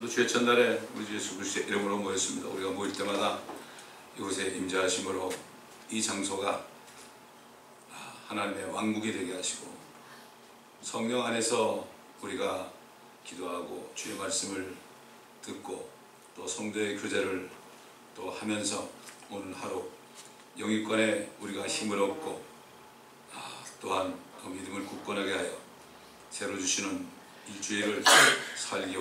주의 첫날에 우리 주 예수 그리스도의 이름으로 모였습니다. 우리가 모일 때마다 이곳에 임재하심으로 이 장소가 하나님의 왕국이 되게 하시고 성령 안에서 우리가 기도하고 주의 말씀을 듣고 또 성도의 교제를 또 하면서 오늘 하루 영육간에 우리가 힘을 얻고 또한 믿음을 굳건하게 하여 새로 주시는 일주일을 살기 위해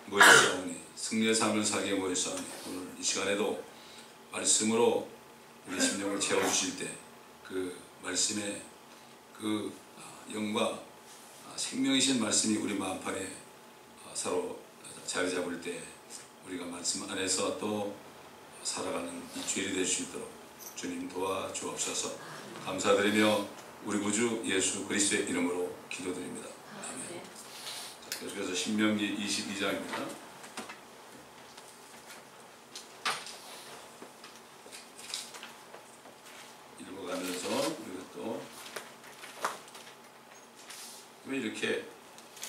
모였사오니 승리의 삶을 살기 위해 모였사오니 오늘 이 시간에도 말씀으로 우리 심령을 채워주실 때 그 말씀의 그 영과 생명이신 말씀이 우리 마음판에 서로 자리 잡을 때 우리가 말씀 안에서 또 살아가는 일주일이 될 수 있도록 주님 도와주옵소서. 감사드리며 우리 구주 예수 그리스도의 이름으로 기도드립니다. 아멘. 계속해서 신명기 22장입니다. 읽어가면서 우리가 또 왜 이렇게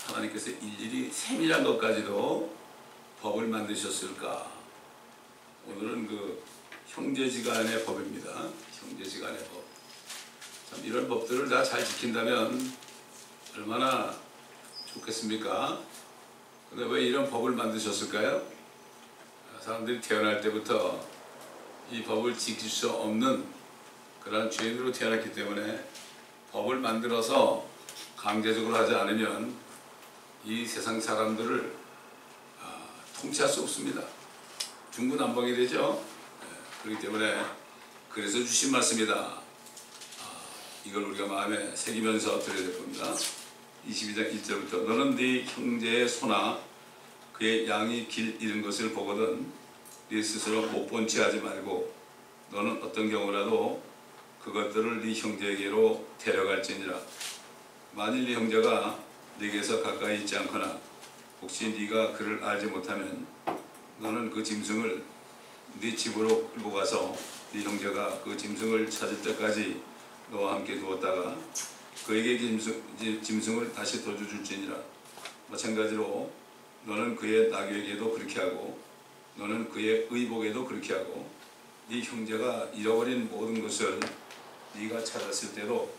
하나님께서 일일이 세밀한 것까지도 법을 만드셨을까? 오늘은 그 형제지간의 법입니다. 형제지간의 법. 참 이런 법들을 다 잘 지킨다면 얼마나 좋겠습니까? 근데 왜 이런 법을 만드셨을까요? 사람들이 태어날 때부터 이 법을 지킬 수 없는 그런 죄인으로 태어났기 때문에 법을 만들어서 강제적으로 하지 않으면 이 세상 사람들을 통치할 수 없습니다. 중구난방이 되죠. 그렇기 때문에 그래서 주신 말씀이다. 이걸 우리가 마음에 새기면서 드려야 될 겁니다. 22장 1절부터 너는 네 형제의 소나 그의 양이 길 잃은 것을 보거든 네 스스로 못 본 채 하지 말고 너는 어떤 경우라도 그것들을 네 형제에게로 데려갈지니라. 만일 네 형제가 네게서 가까이 있지 않거나 혹시 네가 그를 알지 못하면 너는 그 짐승을 네 집으로 끌고 가서 네 형제가 그 짐승을 찾을 때까지 너와 함께 두었다가 그에게 짐승을 다시 던져줄지니라. 마찬가지로 너는 그의 나귀에게도 그렇게 하고 너는 그의 의복에도 그렇게 하고 네 형제가 잃어버린 모든 것을 네가 찾았을 때도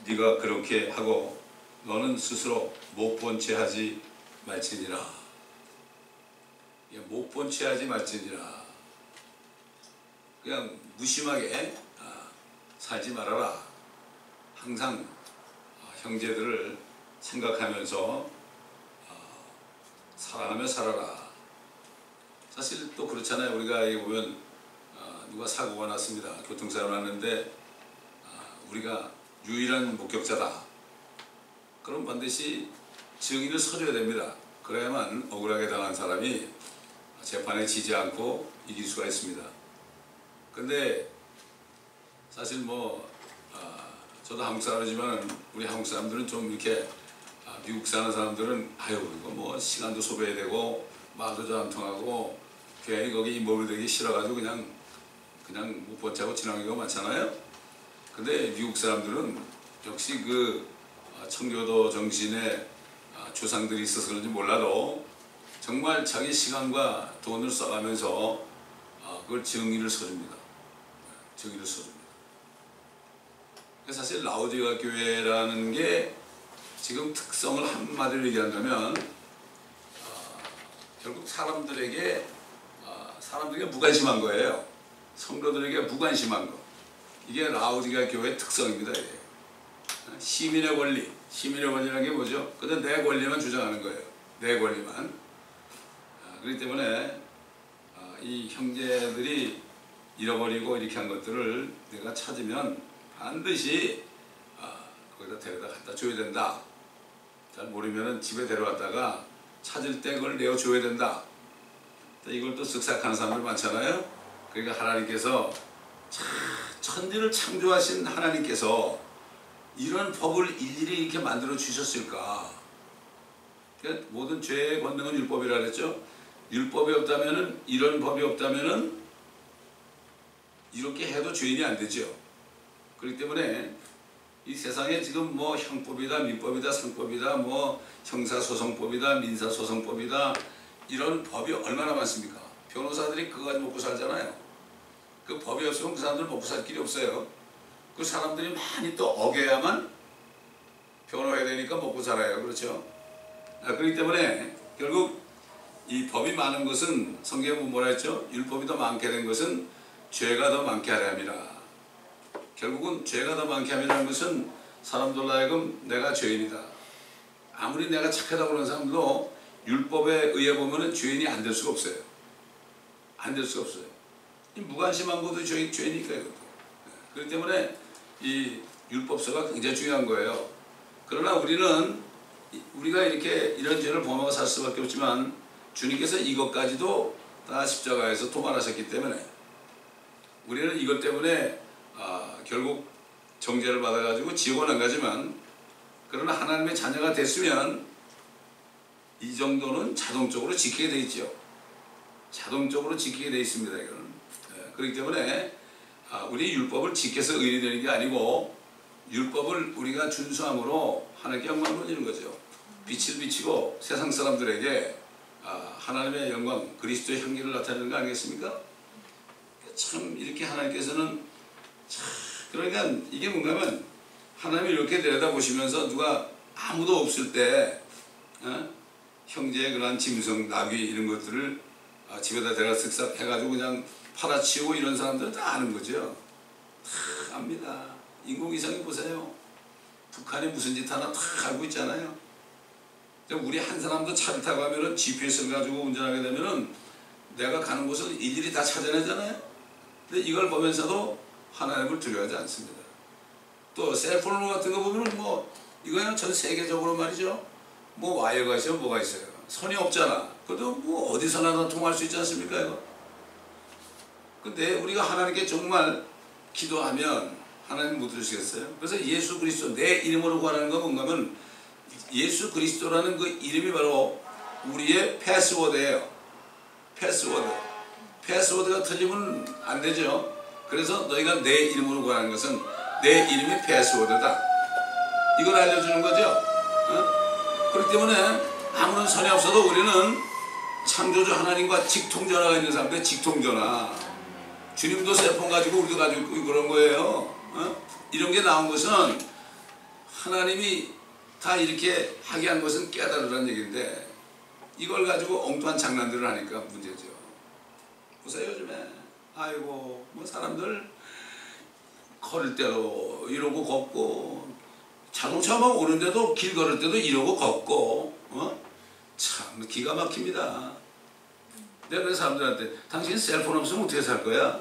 네가 그렇게 하고 너는 스스로 못 본 채 하지 말지니라. 못 본 채 하지 말지니라. 그냥 무심하게 살지 말아라. 항상 형제들을 생각하면서 사랑하며 살아라. 사실 또 그렇잖아요. 우리가 여기 보면 누가 사고가 났습니다. 교통사고 났는데 우리가 유일한 목격자다. 그럼 반드시 증인을 서줘야 됩니다. 그래야만 억울하게 당한 사람이 재판에 지지 않고 이길 수가 있습니다. 근데 사실 저도 한국 사람이지만 우리 한국 사람들은 좀 이렇게 미국 사는 사람들은 이거 시간도 소비해야 되고 말도 잘 안 통하고 괜히 거기 인volve 되기 싫어가지고 그냥 못 버티고 지나간 경우가 많잖아요. 근데 미국 사람들은 역시 그 청교도 정신에 조상들이 있어서 그런지 몰라도 정말 자기 시간과 돈을 써가면서 그걸 증인을 서줍니다. 증인을 서줍니다. 사실 라오디가 교회라는 게 지금 특성을 한마디로 얘기한다면 결국 사람들에게 무관심한 거예요. 성도들에게 무관심한 거. 이게 라오디가 교회의 특성입니다. 시민의 권리. 시민의 권리라는 게 뭐죠? 근데 내 권리만 주장하는 거예요. 내 권리만. 그렇기 때문에 이 형제들이 잃어버리고 이렇게 한 것들을 내가 찾으면 반드시 거기다 데려다 갖다 줘야 된다. 잘 모르면 집에 데려왔다가 찾을 때 그걸 내어줘야 된다. 이걸 또 쓱싹하는 사람들 많잖아요. 그러니까 하나님께서 천지를 창조하신 하나님께서 이런 법을 일일이 이렇게 만들어 주셨을까? 그러니까 모든 죄의 권능은 율법이라 그랬죠. 율법이 없다면은 이런 법이 없다면은 이렇게 해도 죄인이 안 되죠. 그렇기 때문에 이 세상에 지금 형법이다, 민법이다, 상법이다, 형사소송법이다, 민사소송법이다 이런 법이 얼마나 많습니까? 변호사들이 그거 가지고 먹고 살잖아요. 그 법이 없으면 그 사람들 먹고 살 길이 없어요. 그 사람들이 많이 또 어겨야만 변호해야 되니까 먹고 살아요. 그렇죠? 그렇기 때문에 결국 이 법이 많은 것은 성경에 뭐라 했죠? 율법이 더 많게 된 것은 죄가 더 많게 하려 함이라. 결국은 죄가 더 많게 함이라는 것은 사람들로 하여금 내가 죄인이다. 아무리 내가 착하다고 그러는 사람도 율법에 의해 보면은 죄인이 안 될 수가 없어요. 안 될 수가 없어요. 이 무관심한 것도 죄니까 이것도. 그렇기 때문에 이 율법서가 굉장히 중요한 거예요. 그러나 우리가 이렇게 이런 죄를 범하고 살 수밖에 없지만 주님께서 이것까지도 다 십자가에서 도말하셨기 때문에 우리는 이것 때문에 결국 정죄를 받아가지고 지옥은 안 가지만 그러나 하나님의 자녀가 됐으면 이 정도는 자동적으로 지키게 돼 있죠. 자동적으로 지키게 돼 있습니다. 이거는. 그렇기 때문에 우리 율법을 지켜서 의인이 되는 게 아니고 율법을 우리가 준수함으로 하나님께 영광을 돌리는 거죠. 빛을 비치고 세상 사람들에게 하나님의 영광, 그리스도의 향기를 나타내는 거 아니겠습니까? 참 이렇게 하나님께서는 그러니까 이게 뭔가면 하나님이 이렇게 내려다보시면서 누가 아무도 없을 때 형제의 그런 짐승, 나귀 이런 것들을 집에다 대라 쓱싹 해가지고 그냥 팔아치우고 이런 사람들은 다 아는 거죠. 다 압니다. 인공위성이 보세요. 북한이 무슨 짓 하나 다 알고 있잖아요. 우리 한 사람도 차를 타고 가면은 GPS를 가지고 운전하게 되면은 내가 가는 곳을 일일이 다 찾아내잖아요. 근데 이걸 보면서도 하나님을 두려워하지 않습니다. 또 셀폰 같은 거 보면은 뭐 이거는 전 세계적으로 말이죠. 뭐 와이어가 있어요, 뭐가 있어요. 선이 없잖아. 그래도 뭐 어디서나 다 통할 수 있지 않습니까, 이거? 근데 우리가 하나님께 정말 기도하면 하나님 못 들으시겠어요? 그래서 예수 그리스도 내 이름으로 구하라는 건 뭔가 하면 예수 그리스도라는 그 이름이 바로 우리의 패스워드예요. 패스워드. 패스워드가 틀리면 안 되죠. 그래서 너희가 내 이름으로 구하는 것은 내 이름이 패스워드다. 이걸 알려주는 거죠. 그렇기 때문에 아무런 선이 없어도 우리는 창조주 하나님과 직통전화가 있는 사람들 직통전화. 주님도 셀폰 가지고 우리도 가지고 있고 그런 거예요. 이런 게 나온 것은 하나님이 다 이렇게 하게 한 것은 깨달으라는 얘기인데 이걸 가지고 엉뚱한 장난들을 하니까 문제죠. 보세요 요즘에 아이고 뭐 사람들 걸을 때도 이러고 걷고 자동차 막 오는데도 길 걸을 때도 이러고 걷고 참 기가 막힙니다. 내가 그래서 사람들한테 당신 셀폰 없으면 어떻게 살 거야?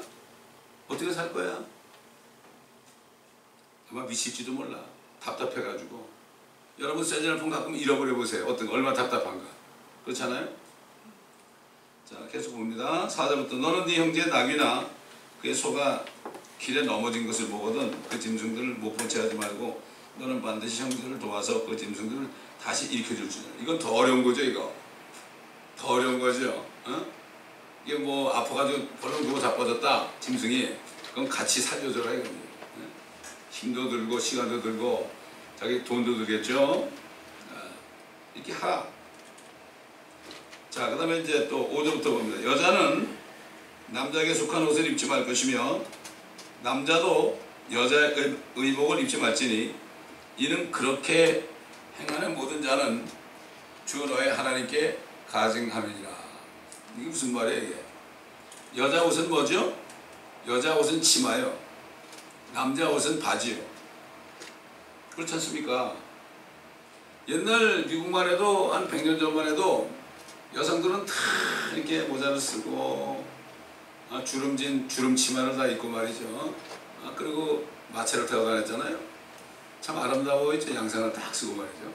어떻게 살 거야? 아마 미칠지도 몰라. 답답해가지고. 여러분 셀폰 가끔 잃어버려 보세요. 어떤 얼마나 답답한가. 그렇잖아요? 자 계속 봅니다. 4절부터 너는 네 형제의 나귀나 그의 소가 길에 넘어진 것을 보거든 그 짐승들을 못 본 채 하지 말고 너는 반드시 형제를 도와서 그 짐승들을 다시 일으켜줄 줄. 이건 더 어려운 거죠 이거. 더 어려운 거죠. 이게 뭐 아파가지고 벌렁 누워 자빠졌다 짐승이 그건 같이 살려줘라 이겁니다. 힘도 들고 시간도 들고 자기 돈도 들겠죠. 이렇게 하라. 자 그 다음에 이제 또 5절부터 봅니다. 여자는 남자에게 속한 옷을 입지 말 것이며 남자도 여자의 의복을 입지 말지니 이는 그렇게 행하는 모든 자는 주 너의 하나님께 가증함이니라. 이게 무슨 말이에요 이게? 여자 옷은 뭐죠? 여자 옷은 치마요. 남자 옷은 바지요. 그렇지 않습니까? 옛날 미국만 해도 한 100년 전만 해도 여성들은 다 이렇게 모자를 쓰고 주름 치마를 다 입고 말이죠. 그리고 마차를 타고 다녔잖아요. 참 아름다워 보이죠. 양상을 딱 쓰고 말이죠.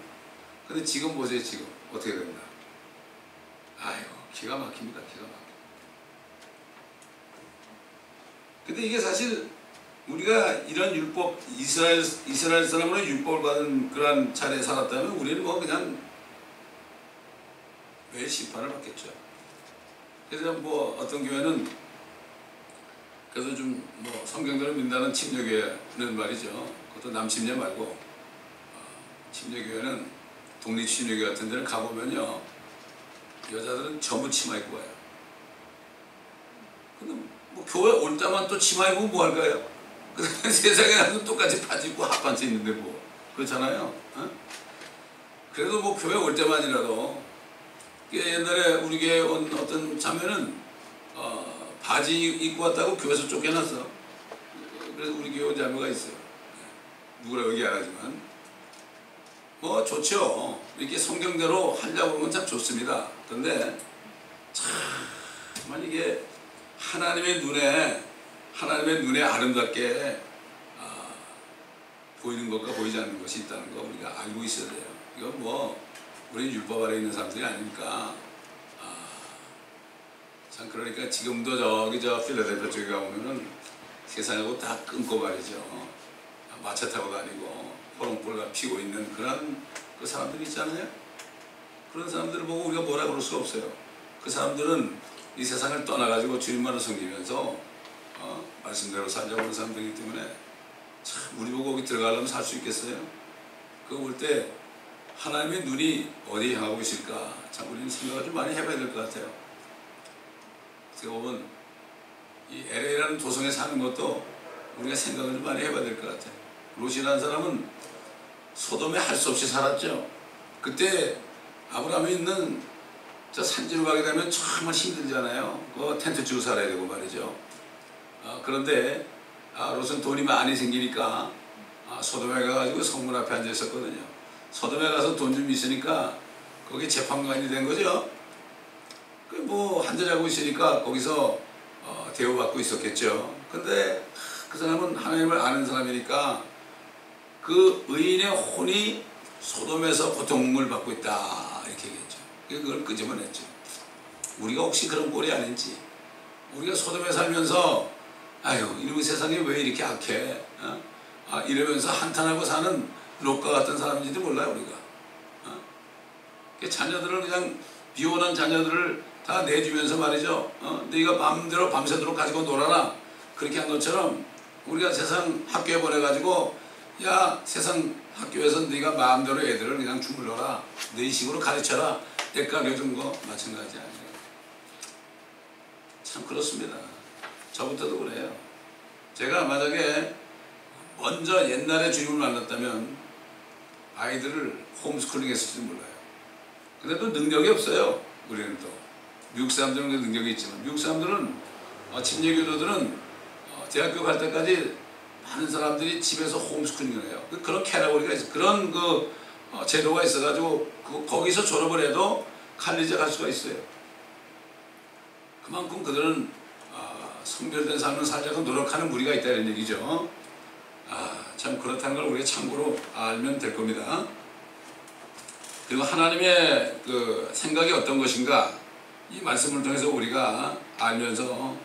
근데 지금 보세요. 지금 어떻게 됩니다. 아이고 기가 막힙니다. 기가 막힙니다. 근데 이게 사실 우리가 이런 율법 이스라엘 사람으로 율법을 받은 그런 자리에 살았다면 우리는 뭐 그냥 매일 심판을 받겠죠. 그래서 뭐 어떤 교회는 그래서 좀 뭐 성경대로 민다는 침례교회는 말이죠. 그것도 남침례 말고 침례교회는 독립침례교회 같은 데를 가보면요. 여자들은 전부 치마 입고 와요. 근데 뭐 교회 올 때만 또 치마 입고 뭐 할까요? 세상에 나도 똑같이 바지 입고 하반스 있는데 뭐 그렇잖아요. 어? 그래도 뭐 교회 올 때만이라도 옛날에 우리 교회 온 어떤 자매는 바지 입고 왔다고 교회에서 쫓겨났어. 그래서 우리 교회 온 자매가 있어요. 누구라 얘기 안 하지만 뭐 좋죠. 이렇게 성경대로 하려고 그러면 참 좋습니다. 그런데 참 이게 하나님의 눈에 아름답게 보이는 것과 보이지 않는 것이 있다는 거 우리가 알고 있어야 돼요. 이건 뭐 우리 율법 아래 있는 사람들이 아니니까. 참 그러니까 지금도 저 필라델피아 쪽에 가보면은 세상하고 다 끊고 말이죠. 마차 타고 다니고 호롱불가 피고 있는 그런 그 사람들이 있잖아요. 그런 사람들을 보고 우리가 뭐라 그럴 수가 없어요. 그 사람들은 이 세상을 떠나가지고 주님만을 섬기면서 말씀대로 살자고 하는 사람들이기 때문에 참 우리 보고 거기 들어가려면 살 수 있겠어요? 그거 볼 때 하나님의 눈이 어디에 향하고 계실까 참 우리는 생각을 좀 많이 해봐야 될 것 같아요. 제가 보면 이 LA라는 도성에 사는 것도 우리가 생각을 좀 많이 해봐야 될 것 같아요. 롯이라는 사람은 소돔에 할 수 없이 살았죠. 그때 아브라함이 있는 저 산지로 가게 되면 정말 힘들잖아요. 그 텐트 치고 살아야 되고 말이죠. 그런데 롯은 돈이 많이 생기니까 소돔에 가가지고 성문 앞에 앉아 있었거든요. 소돔에 가서 돈 좀 있으니까 거기 재판관이 된 거죠. 그 뭐 한잔하고 있으니까 거기서 대우받고 있었겠죠. 근데 그 사람은 하나님을 아는 사람이니까 그 의인의 혼이 소돔에서 고통을 받고 있다 이렇게 얘기했죠. 그걸 끄집어냈죠. 우리가 혹시 그런 꼴이 아닌지, 우리가 소돔에 살면서 아유 이놈의 세상이 왜 이렇게 악해 이러면서 한탄하고 사는 롯과 같은 사람인지도 몰라요 우리가. 자녀들을 그냥 비혼한 자녀들을 다 내주면서 말이죠. 네가 마음대로 밤새도록 가지고 놀아라 그렇게 한 것처럼 우리가 세상 학교에 보내가지고 야 세상 학교에서 네가 마음대로 애들을 그냥 주물러라 네 식으로 가르쳐라 대가 려준 거 마찬가지 아니에요. 참 그렇습니다. 저부터도 그래요. 제가 만약에 먼저 옛날에 주님을 만났다면 아이들을 홈스쿨링 했을지도 몰라요. 근데 또 능력이 없어요. 우리는 또 미국 사람들은 능력이 있지만 미국 사람들은 침례교도들은 대학교 갈 때까지 많은 사람들이 집에서 홈스쿨링을 해요. 그런 캐러고리가 있어요. 그런 제도가 있어가지고 거기서 졸업을 해도 칼리지에 갈 수가 있어요. 그만큼 그들은 성별된 삶을 살자고 노력하는 무리가 있다 이런 얘기죠. 참 그렇다는 걸 우리가 참고로 알면 될 겁니다. 그리고 하나님의 그 생각이 어떤 것인가 이 말씀을 통해서 우리가 알면서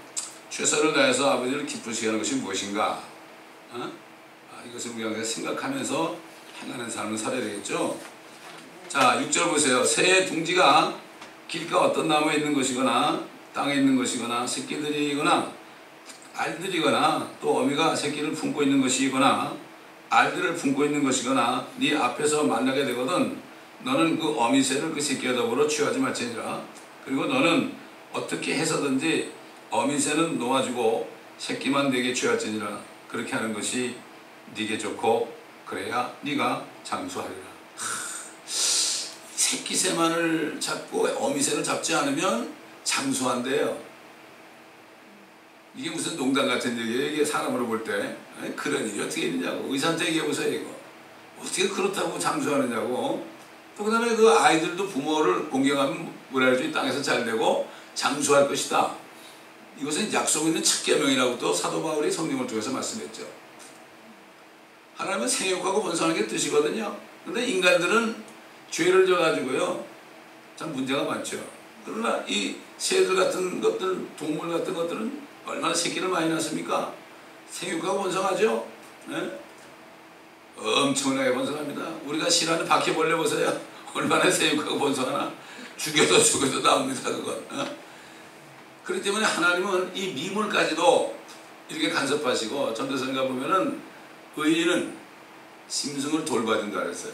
최선을 다해서 아버지를 기쁘시게 하는 것이 무엇인가 이것을 우리가 생각하면서 행하는 삶을 살아야 되겠죠. 자 6절 보세요. 새의 둥지가 길가 어떤 나무에 있는 것이거나 땅에 있는 것이거나 새끼들이거나 알들이거나 또 어미가 새끼를 품고 있는 것이거나 알들을 품고 있는 것이거나 네 앞에서 만나게 되거든 너는 그 어미새를 그 새끼와 더불어 취하지 말지니라. 그리고 너는 어떻게 해서든지 어미새는 놓아주고 새끼만 네게 취할지니라. 그렇게 하는 것이 네게 좋고 그래야 네가 장수하리라. 새끼새만을 잡고 어미새를 잡지 않으면 장수한대요. 이게 무슨 농담 같은 얘기예요. 이게 사람으로 볼 때 그런 일이 어떻게 있느냐고. 의사한테 얘기해보세요 이거. 어떻게 그렇다고 장수하느냐고. 또 그 다음에 그 아이들도 부모를 공경하면 뭐라 그러지 땅에서 잘 되고 장수할 것이다. 이것은 약속 있는 첫 계명이라고 또 사도 바울이 성경을 통해서 말씀했죠. 하나님은 생육하고 번성하는 게 뜻이거든요. 근데 인간들은 죄를 져가지고요 참 문제가 많죠. 그러나 이 새들 같은 것들 동물 같은 것들은 얼마나 새끼를 많이 낳습니까? 생육하고 번성하죠. 네? 엄청나게 번성합니다. 우리가 싫어하는 바퀴벌레 보세요. 얼마나 생육하고 번성하나. 죽여도 나옵니다 그건. 그렇기 때문에 하나님은 이 미물까지도 이렇게 간섭하시고 전도서에 가보면은 의인은 짐승을 돌봐준다 그랬어요.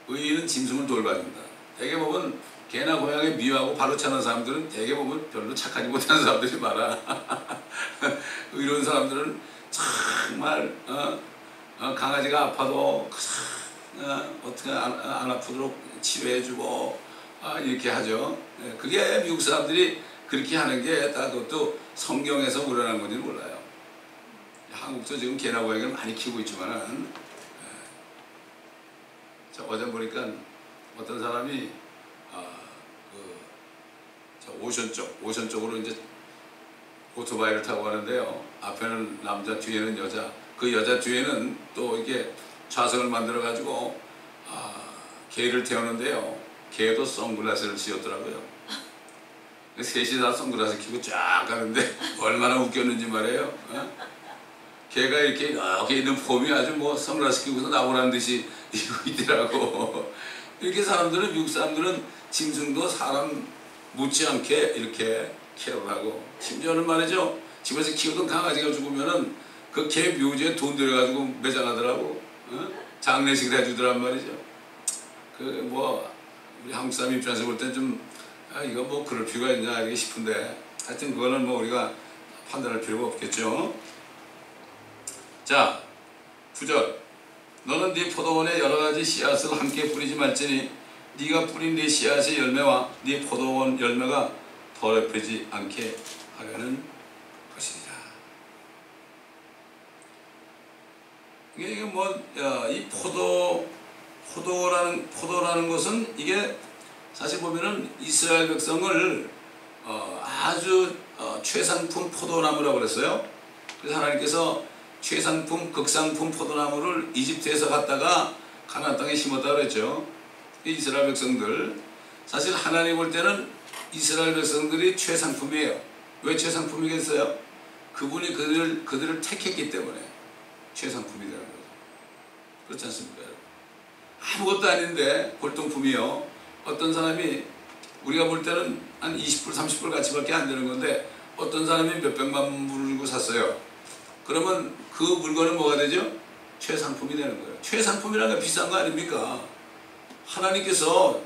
의인은 짐승을 돌봐준다. 대개 보면 개나 고양이 미워하고 발로 차는 사람들은 대개 보면 별로 착하지 못한 사람들이 많아. 이런 사람들은 정말 강아지가 아파도 어떻게 안 아프도록 치료해주고 이렇게 하죠. 그게 미국 사람들이 그렇게 하는 게 다 그것도 성경에서 우러난 건지 몰라요. 한국도 지금 개나 고양이를 많이 키우고 있지만은 어제 보니까 어떤 사람이 오션 쪽으로 이제 오토바이를 타고 가는데요. 앞에는 남자, 뒤에는 여자. 그 여자 뒤에는 또 이게 좌석을 만들어 가지고 개를 태우는데요. 개도 선글라스를 씌웠더라고요. 셋이 다 선글라스 끼고 쫙 가는데 얼마나 웃겼는지 말이에요. 개가 이렇게 있는 폼이 아주 뭐 선글라스 끼고서 나오라는 듯이 이러고 있더라고. 이렇게 사람들은, 미국 사람들은 짐승도 사람 못지않게 이렇게 케어를 하고, 심지어는 말이죠, 집에서 키우던 강아지가 죽으면은 그 개 묘지에 돈 들여가지고 매장하더라고. 장례식을 해주더란 말이죠. 우리 한국 사람 입장에서 볼 땐 좀 이거 뭐 그럴 필요가 있냐 이렇게 싶은데, 하여튼 그거는 뭐 우리가 판단할 필요가 없겠죠. 자, 9절. 너는 네 포도원에 여러 가지 씨앗을 함께 뿌리지 말지니 네가 뿌린 네 씨앗의 열매와 네 포도원 열매가 더럽히지 않게 하려는 것이니라. 이게 이 포도라는 것은 이게 사실 보면은 이스라엘 백성을 아주 최상품 포도나무라고 그랬어요. 그래서 하나님께서 최상품, 극상품 포도나무를 이집트에서 갖다가 가나안 땅에 심었다고 그랬죠. 이스라엘 백성들, 사실 하나님 볼 때는 이스라엘 백성들이 최상품이에요. 왜 최상품이겠어요? 그분이 그들을 택했기 때문에 최상품이 되는 거죠. 그렇지 않습니까? 아무것도 아닌데 골동품이요. 어떤 사람이, 우리가 볼 때는 한 20불, 30불 가치밖에 안 되는 건데 어떤 사람이 몇백만 불을 주고 샀어요. 그러면 그 물건은 뭐가 되죠? 최상품이 되는 거예요. 최상품이라는 게 비싼 거 아닙니까? 하나님께서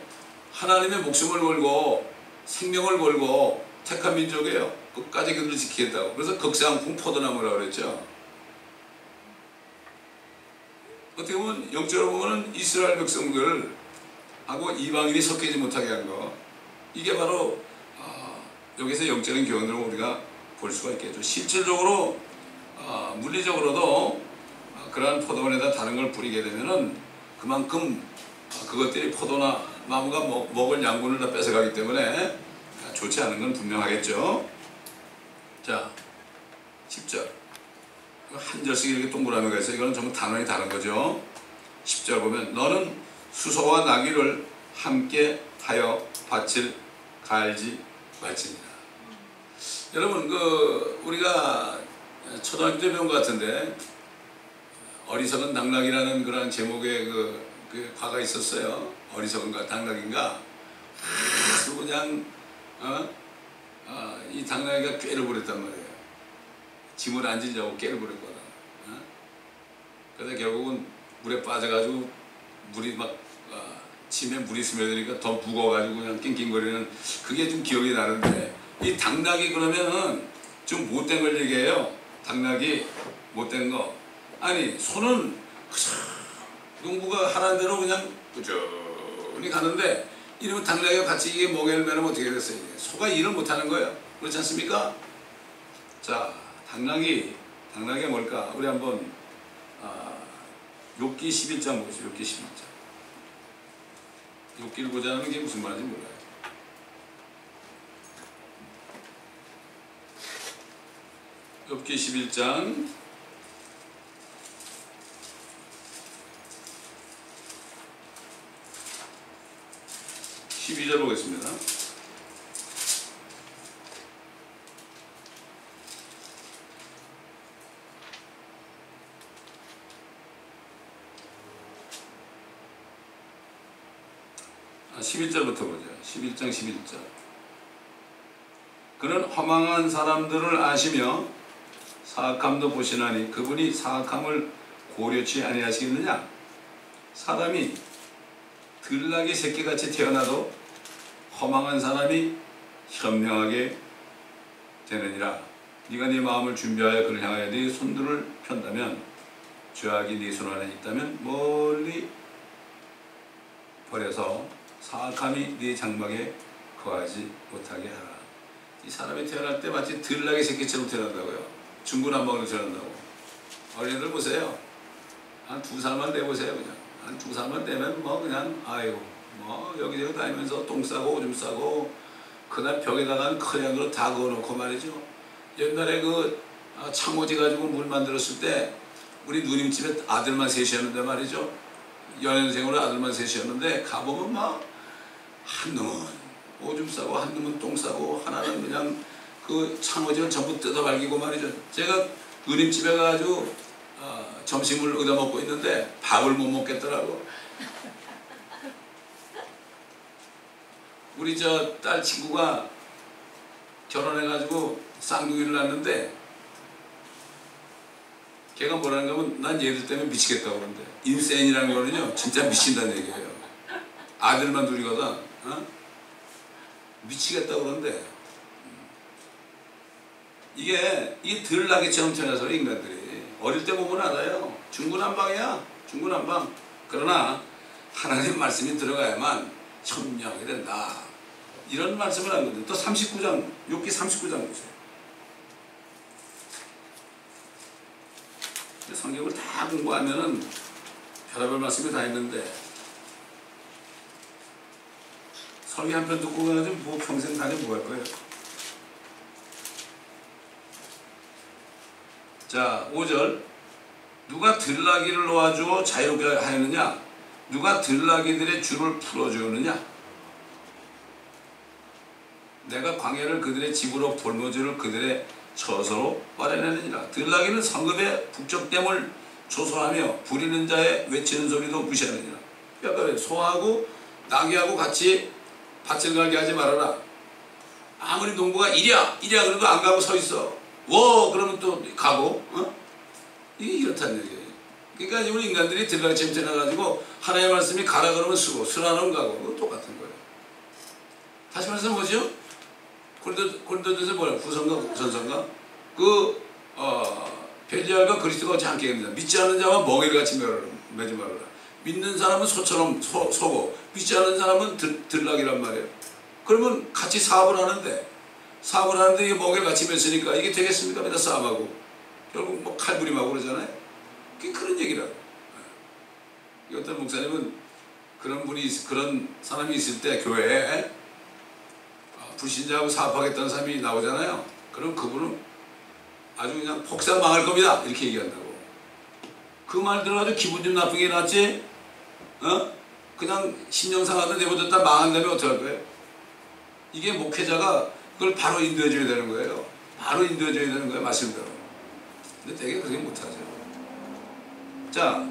하나님의 목숨을 걸고 생명을 걸고 택한 민족이에요. 끝까지 그들을 지키겠다고. 그래서 극상품 포도나무라고 그랬죠. 어떻게 보면 영적으로 보면 이스라엘 백성들하고 이방인이 섞이지 못하게 한 거, 이게 바로 여기서 영적인 교훈으로 우리가 볼 수가 있겠죠. 실질적으로 물리적으로도 그러한 포도원에다 다른 걸 뿌리게 되면은 그만큼 그것들이 포도나무가 먹을 양분을 다 뺏어가기 때문에 좋지 않은 건 분명하겠죠. 자, 10절. 한 절씩 이렇게 동그라미가 있어요. 이거는 전부 단원이 다른 거죠. 10절 보면 너는 수소와 나귀를 함께 하여 밭을 갈지 말지니라. 여러분, 우리가 초등학교 때 배운 것 같은데 어리석은 당나귀라는 그런 제목의 그 과가 있었어요. 어리석은 당나귀인가? 아주 그냥 이 당나귀가 꾀를 부렸단 말이에요. 짐을 안 지려고 꾀를 부렸거든. 그래서 결국은 물에 빠져가지고 물이 막 침에 물이 스며드니까 더 무거워가지고 그냥 낑낑거리는, 그게 좀 기억이 나는데, 이 당나귀 그러면은 좀 못된 걸 얘기해요. 당나귀 못된 거. 아니, 소는 농부가 하라는 대로 그냥 꾸준히 가는데, 이러면 당나귀가 같이 이게 목에 열면 어떻게 됐어요? 소가 일을 못하는 거예요. 그렇지 않습니까? 자, 당나귀가 뭘까? 우리 한번 욥기 11장 보시죠. 욥기 11장. 욥기를 보자는 게 무슨 말인지 몰라요. 욥기 11장 12절 보겠습니다. 아, 11절부터 보죠. 11장 11절. 그는 허망한 사람들을 아시며 사악함도 보시나니 그분이 사악함을 고려치 아니하시겠느냐? 사람이 들나귀 새끼같이 태어나도 허망한 사람이 현명하게 되느니라. 네가 네 마음을 준비하여 그를 향하여 네 손들을 편다면 죄악이 네 손 안에 있다면 멀리 버려서 사악함이 네 장막에 거하지 못하게 하라. 이 사람이 태어날 때 마치 들나귀 새끼처럼 태어난다고요. 중구난방으로 태어난다고. 어린이들 보세요. 한 2살만 돼보세요. 그냥 한 2살만 되면 뭐 그냥 아이고 뭐 여기저기 다니면서 똥 싸고 오줌 싸고 그다음 벽에다가 큰 양으로 다 그어놓고 말이죠. 옛날에 그 창호지 가지고 물 만들었을 때 우리 누님 집에 아들만 셋이었는데 말이죠. 연년생으로 아들만 셋이었는데 가보면 막 한 놈은 오줌 싸고 한 놈은 똥 싸고 하나는 그냥 그 창호지를 전부 뜯어발기고 말이죠. 제가 누님 집에 가가지고 점심을 얻어 먹고 있는데 밥을 못 먹겠더라고. 우리 저 딸 친구가 결혼해가지고 쌍둥이를 낳았는데 걔가 뭐라는 거면 난 얘들 때문에 미치겠다고 그러는데 인센이라는 거는요 진짜 미친다는 얘기예요. 아들만 둘이거든. 미치겠다고 그러는데 이게 들나귀처럼 태어나서 인간들이 어릴 때 보면 알아요. 중구난방이야. 중구난방. 그러나 하나님 말씀이 들어가야만 현명하게 된다. 이런 말씀을 하거든요. 또 39장 욥기 39장 보세요. 성경을 다 공부하면은 별의별 말씀이 다 있는데 설교 한 편 듣고 가지고 뭐 평생 다녀 뭐 할 거예요. 자 5절 누가 들나귀를 놓아주어 자유롭게 하였느냐 누가 들나귀들의 줄을 풀어주었느냐 내가 광야를 그들의 집으로 볼모지를 그들의 처소로 마련하느니라. 들나귀는 성읍의 북적댐을 조소하며 부리는 자의 외치는 소리도 무시하느니라. 그러니까 소하고 나귀하고 같이 밭을 갈게 하지 말아라. 아무리 농부가 이랴 그래도 안 가고 서 있어. 그러면 또 가고. 이게 이렇다는 얘기예요. 그러니까 우리 인간들이 들나귀처럼 태어나가지고 하나님의 말씀이 가라 그러면 쓰고 쓰라는 가고 그거 똑같은 거예요. 다시 말해서 뭐죠? 고린도전서 뭐야? 후서인가 전서인가? 벨리알과 그리스도가 같이 함께 합니다. 믿지 않는 자와 멍에를 같이 매지 말아라. 믿는 사람은 소처럼 소고 믿지 않는 사람은 들나귀란 말이에요. 그러면 같이 사업을 하는데 이게 멍에를 같이 맸으니까 이게 되겠습니까? 맨날 싸움하고 결국 뭐 칼부림하고 그러잖아요. 그게 그런 얘기라고. 어떤 목사님은 그런 사람이 있을 때 교회에 불신자하고 사업하겠다는 사람이 나오잖아요. 그럼 그분은 아주 그냥 폭삭 망할 겁니다. 이렇게 얘기한다고. 그 말 들어가지고 기분 좀 나쁘게 낫지? 그냥 신령상하다 내버렸다 망한 다음에 어떡할 거예요? 이게 목회자가 그걸 바로 인도해줘야 되는 거예요. 바로 인도해줘야 되는 거예요. 말씀대로. 근데 되게 그렇게 못하죠. 자,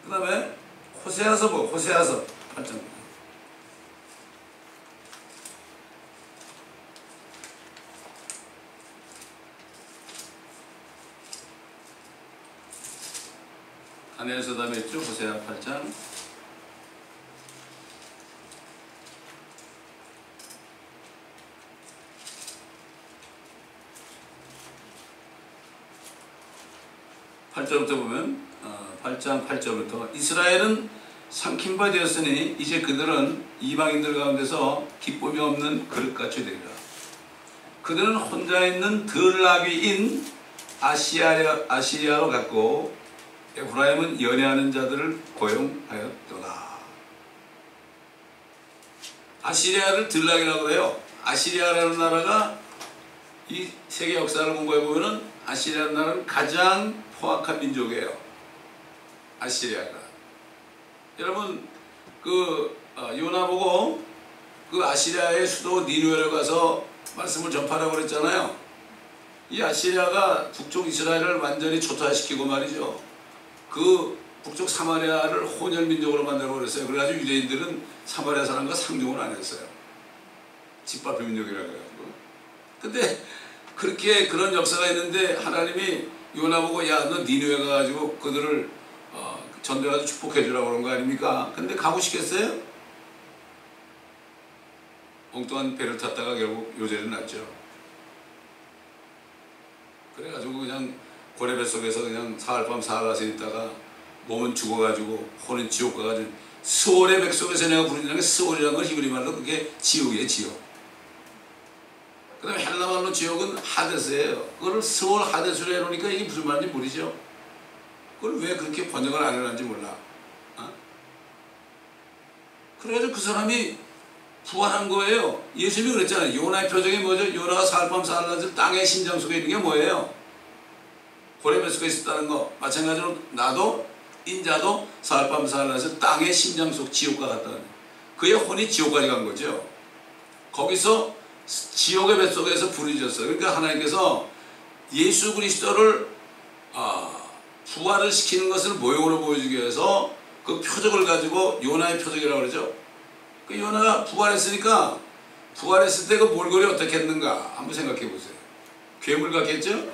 그 다음에 호세아서 호세아서 8장. 다니엘서 다음에 있죠. 호세아 8장. (8절부터) 보면 8장 8절부터 이스라엘은 삼킨 바 되었으니 이제 그들은 이방인들 가운데서 기쁨이 없는 그릇같이 되리라. 그들은 혼자 있는 들나귀인 아시리아로 갔고 에프라임은 연애하는 자들을 고용하였도다. 아시리아를 들나귀라고 해요. 아시리아라는 나라가 이 세계 역사를 공부해 보면은 아시리아라는 나라는 가장 포악한 민족이에요. 아시리아가. 여러분 요나 보고 그 아시리아의 수도 니누에를 가서 말씀을 전파하라고 그랬잖아요. 이 아시리아가 북쪽 이스라엘을 완전히 초토화시키고 말이죠. 그 북쪽 사마리아를 혼혈민족으로 만들어 버렸어요. 그래가지고 유대인들은 사마리아 사람과 상종을 안 했어요. 집밥의 민족이라고 해가지고. 근데 그렇게 그런 역사가 있는데 하나님이 요나 보고 야 너 니누에 가가지고 그들을 전도해가지고 축복해 주라고 그런 거 아닙니까? 근데 가고 싶겠어요? 엉뚱한 배를 탔다가 결국 요절이 났죠. 그래가지고 그냥 고래배 속에서 그냥 사흘밤 사흘낮에 있다가 몸은 죽어가지고 혼은 지옥 가가지고 스월의 백속에서 내가 부르는 게 스월이라는 건 히브리 말로 그게 지옥이에요. 지옥. 그 다음에 헬라 말로 지옥은 하데스예요. 그걸 스월 하데스로 해놓으니까 이게 무슨 말인지 모르죠. 그걸 왜 그렇게 번역을 안 해놨는지 몰라. 그래가지고 그 사람이 부활한 거예요. 예수님이 그랬잖아요. 요나의 표적이 뭐죠? 요나가 사흘밤 사흘낮을 땅의 심장 속에 있는 게 뭐예요? 고래배 속에 있었다는 거. 마찬가지로 나도 인자도 사흘밤 사흘낮을 땅의 심장 속 지옥과 같다는 거예요. 그의 혼이 지옥까지 간 거죠. 거기서 지옥의 뱃속에서 불이 졌어요. 그러니까 하나님께서 예수 그리스도를 부활을 시키는 것을 모형으로 보여주기 위해서 그 표적을 가지고 요나의 표적이라고 그러죠. 그 요나가 부활했으니까 부활했을 때 그 몰골이 어떻게 했는가 한번 생각해 보세요. 괴물 같겠죠?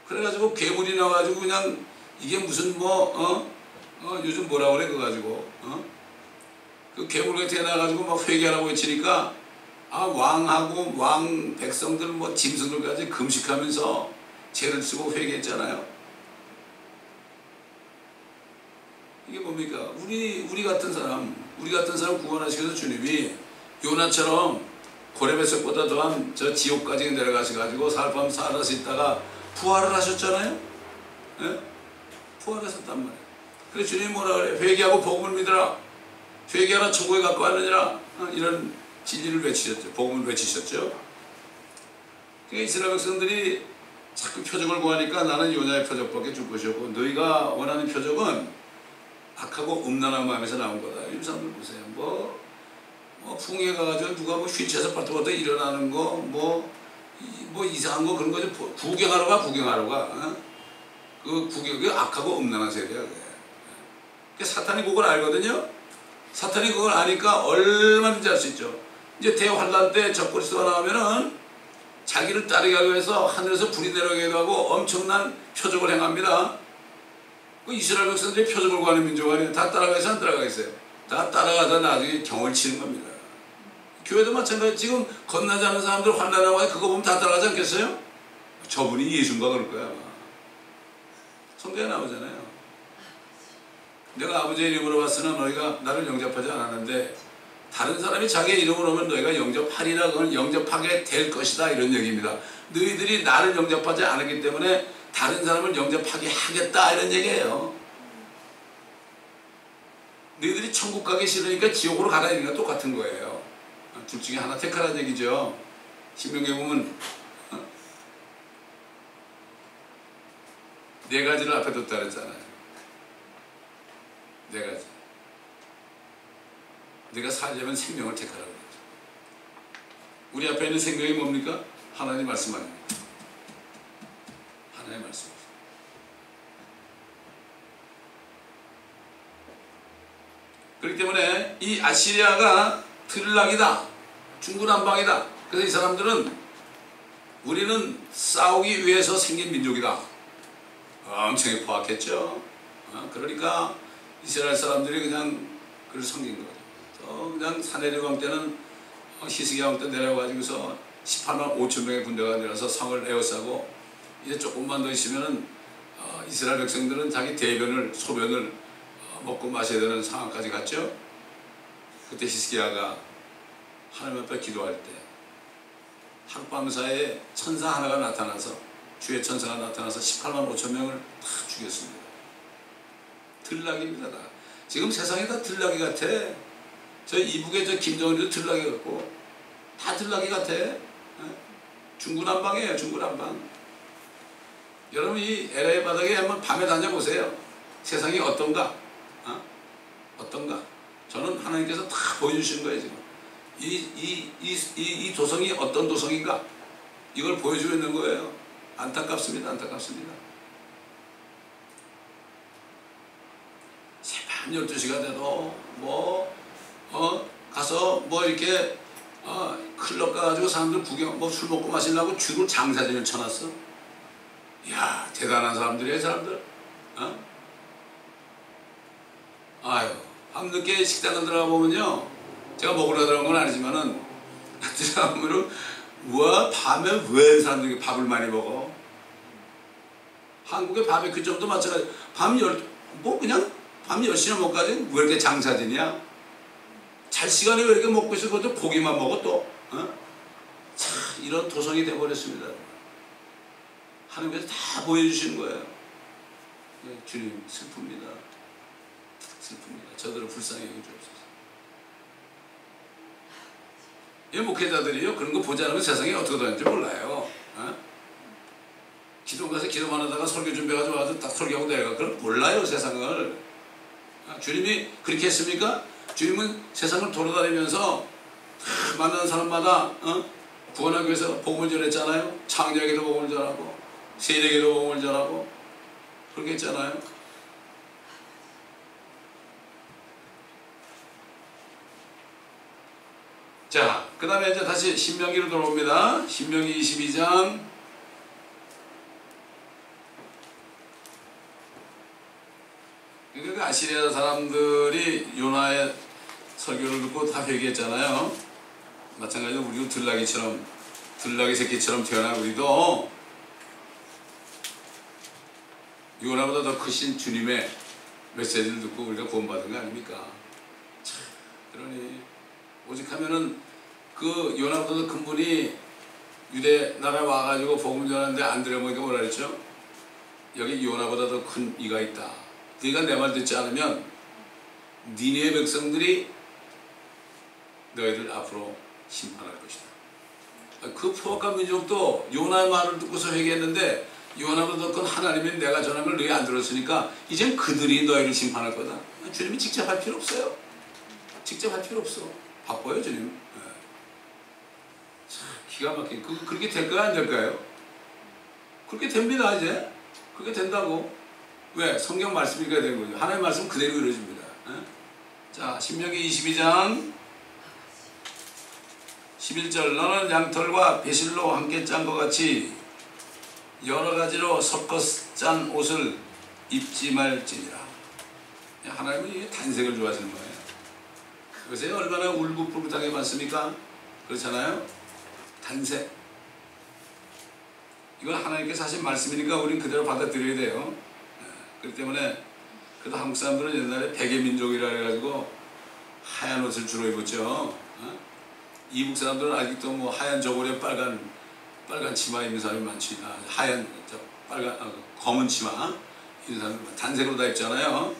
그래가지고 괴물이 나와가지고 그냥 이게 무슨 요즘 뭐라 그래 그거 가지고 그 괴물 같은 게 나와가지고 막 회개하라고 외치니까 왕하고 왕 백성들 뭐 짐승들까지 금식하면서 죄를 쓰고 회개했잖아요. 이게 뭡니까? 우리 같은 사람 구원하시면서 주님이 요나처럼 고래뱃속보다 더한 저 지옥까지 내려가셔가지고 사흘밤 사흘낮 있다가 부활을 하셨잖아요. 예? 부활하셨단 말이에요. 그래서 주님이 뭐라 그래? 회개하고 복음을 믿으라. 회개하라 천국에 가까워하느니라. 이런 진리를 외치셨죠. 복음을 외치셨죠. 그러니까 이스라엘 백성들이 자꾸 표적을 구하니까 나는 요나의 표적밖에 줄 것이 없고 너희가 원하는 표적은 악하고 음란한 마음에서 나온 거다. 이 사람들 보세요. 뭐 풍에 가가지고 누가 뭐 휠체어에서 발톱발톱 일어나는 거, 뭐 이상한 거 그런 거지. 구경하러 가. 그 구경이 악하고 음란한 세대야. 그게. 사탄이 그걸 알거든요. 사탄이 그걸 아니까 얼마든지 알 수 있죠. 이제 대환란 때 적그리스도가 나오면은 자기를 따르게 하기 위해서 하늘에서 불이 내려오기도 하고 엄청난 표적을 행합니다. 그 이스라엘 백성들이 표적을 구하는 민족 아니에요. 다 따라가겠어요? 안 따라가겠어요? 다 따라가다 나중에 경을 치는 겁니다. 교회도 마찬가지. 지금 건너지 않는 사람들 환난하고 그거 보면 다 따라가지 않겠어요? 저분이 예수인가 그럴 거야 아마. 성경에 나오잖아요. 내가 아버지의 이름으로 왔으나 너희가 나를 영접하지 않았는데 다른 사람이 자기의 이름으로 오면 너희가 영접하리라. 그건 영접하게 될 것이다. 이런 얘기입니다. 너희들이 나를 영접하지 않았기 때문에 다른 사람을 영접하게 하겠다 이런 얘기예요. 너희들이 천국 가기 싫으니까 지옥으로 가라 이런 거 똑같은 거예요. 둘 중에 하나 택하라는 얘기죠. 신명기에 보면 네 가지를 앞에 뒀다 그랬잖아요. 네 가지. 네가 살려면 생명을 택하라고 그랬죠. 우리 앞에 있는 생명이 뭡니까? 하나님 말씀 아닙니까? 하나님의 말씀입니다. 그렇기 때문에 이 아시리아가 들락이다. 중구난방이다. 그래서 이 사람들은 우리는 싸우기 위해서 생긴 민족이다. 엄청 포악했죠. 그러니까 이스라엘 사람들이 그냥 그를 섬긴 거죠. 그냥 사내립 왕 때는 히스기야 왕 때 내려가지고서 18만 5천 명의 군대가 내려서 성을 에워싸고 이제 조금만 더 있으면은 이스라엘 백성들은 자기 대변을 소변을 먹고 마셔야 되는 상황까지 갔죠. 그때 히스기야가 하나님 앞에 기도할 때 하룻밤 사이에 천사 하나가 나타나서 주의 천사가 나타나서 18만 5천 명을 다 죽였습니다. 들락입니다. 다. 지금 세상이 다 들락이 같아. 저 이북에 저 김정은이도 들락이 같고 다 들락이 같아. 중구난방이에요. 중구난방. 여러분 이 LA 바닥에 한번 밤에 다녀보세요. 세상이 어떤가? 어떤가? 저는 하나님께서 다 보여주시는 거예요. 지금 이 도성이 어떤 도성인가? 이걸 보여주고 있는 거예요. 안타깝습니다. 안타깝습니다. 새밤 12시가 돼도 가서 이렇게 클럽 가가지고 사람들 구경 술 먹고 마시려고 줄을 장사진을 쳐놨어. 이야 대단한 사람들이에요. 사람들. 아유 밤늦게 식당을 들어가 보면요 제가 먹으려 들어간 건 아니지만은 드라마로 와 밤에 왜 사람들이 밥을 많이 먹어? 한국의 바베큐 점도 마찬가지. 뭐 그냥 밤 10시나 먹까지 왜 이렇게 장사지냐? 잘 시간에 왜 이렇게 먹고 있을 것도 고기만 먹어 또? 어? 참 이런 도성이 되어버렸습니다. 하나님께서 다 보여주시는 거예요. 네, 주님 슬픕니다. 슬픕니다. 저들을 불쌍히 여겨주옵소서. 이 목회자들이요 그런 거 보지 않으면 세상이 어떻게 되는지 몰라요. 어? 기도 가서 기도만 하다가 설교 준비해가지고 와서 딱 설교하고 내가 그걸 몰라요 세상을. 주님이 그렇게 했습니까? 주님은 세상을 돌아다니면서 만나는 사람마다 구원하기 위해서 복음을 전했잖아요. 창녀에게도 복음을 전하고 세리에게도 복음을 전하고 그렇게 했잖아요. 자, 그 다음에 이제 다시 신명기로 돌아옵니다. 신명기 22장. 그러니까 아시리아 사람들이 요나의 설교를 듣고 다 회개했잖아요. 마찬가지로 우리도 들나귀 새끼처럼 태어난 우리도 요나보다 더 크신 주님의 메시지를 듣고 우리가 구원받은 거 아닙니까? 참, 그러니 오직하면은 그 요나보다 더 큰 분이 유대 나라에 와가지고 복음 전하는데 안 들어보니까 뭐라 그랬죠? 여기 요나보다 더 큰 이가 있다. 네가 내 말 듣지 않으면 니네 백성들이 너희들 앞으로 심판할 것이다. 그 포악한 민족도 요나의 말을 듣고서 회개했는데 요나보다 더 큰 하나님인 내가 전한 걸 너희 안 들었으니까 이젠 그들이 너희를 심판할 거다. 주님이 직접 할 필요 없어요. 직접 할 필요 없어. 바빠요 주님. 네. 참 기가 막히게 그렇게 될까요 안 될까요? 그렇게 됩니다 이제. 그렇게 된다고. 왜? 성경 말씀이 그래야 되는 거죠. 하나님의 말씀 그대로 이루어집니다. 네? 자 신명기 22장 11절 너는 양털과 배실로 함께 짠 것 같이 여러 가지로 섞어 짠 옷을 입지 말지니라. 하나님은 이게 단색을 좋아하시는 거예요. 그것에 얼마나 울긋불긋하게 많습니까? 그렇잖아요? 단색. 이건 하나님께서 하신 말씀이니까 우리는 그대로 받아들여야 돼요. 그렇기 때문에 그래도 한국 사람들은 옛날에 백의민족이라 해가지고 하얀 옷을 주로 입었죠. 이북 사람들은 아직도 뭐 하얀 저고리에 빨간 치마 입는 사람이 많지. 하얀 검은 치마 입는 사람이 단색으로 다 입잖아요.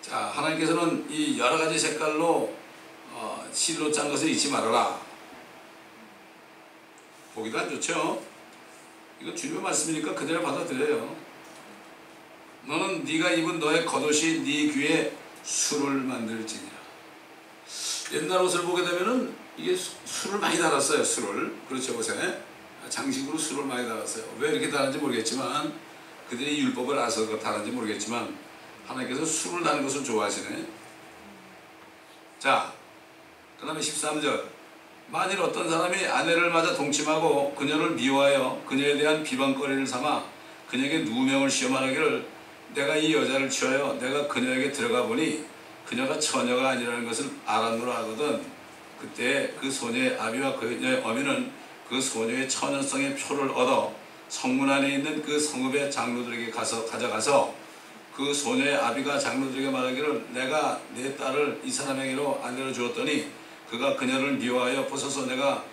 자 하나님께서는 이 여러 가지 색깔로 실로 짠 것을 잊지 말아라. 보기도 안 좋죠. 이건 주님의 말씀이니까 그대로 받아들여요. 너는 네가 입은 너의 겉옷이 네 귀에 술을 만들지니라. 옛날 옷을 보게 되면은 이게 술을 많이 달았어요. 술을. 그렇죠 옷에. 장식으로 술을 많이 달았어요. 왜 이렇게 달았는지 모르겠지만 그들이 율법을 알아서 달았는지 모르겠지만 하나님께서 술을 다는 것을 좋아하시네. 자, 그 다음에 13절 만일 어떤 사람이 아내를 맞아 동침하고 그녀를 미워하여 그녀에 대한 비방거리를 삼아 그녀에게 누명을 시어 말하기를 내가 이 여자를 취하여 내가 그녀에게 들어가 보니 그녀가 처녀가 아니라는 것을 알았노라 하거든. 그때 그 소녀의 아비와 그녀의 어미는 그 소녀의 처녀성의 표를 얻어 성문 안에 있는 그 성읍의 장로들에게 가져가서 그 소녀의 아비가 장로들에게 말하기를 내가 내 딸을 이 사람에게로 안내려 주었더니 그가 그녀를 미워하여 벗어서 내가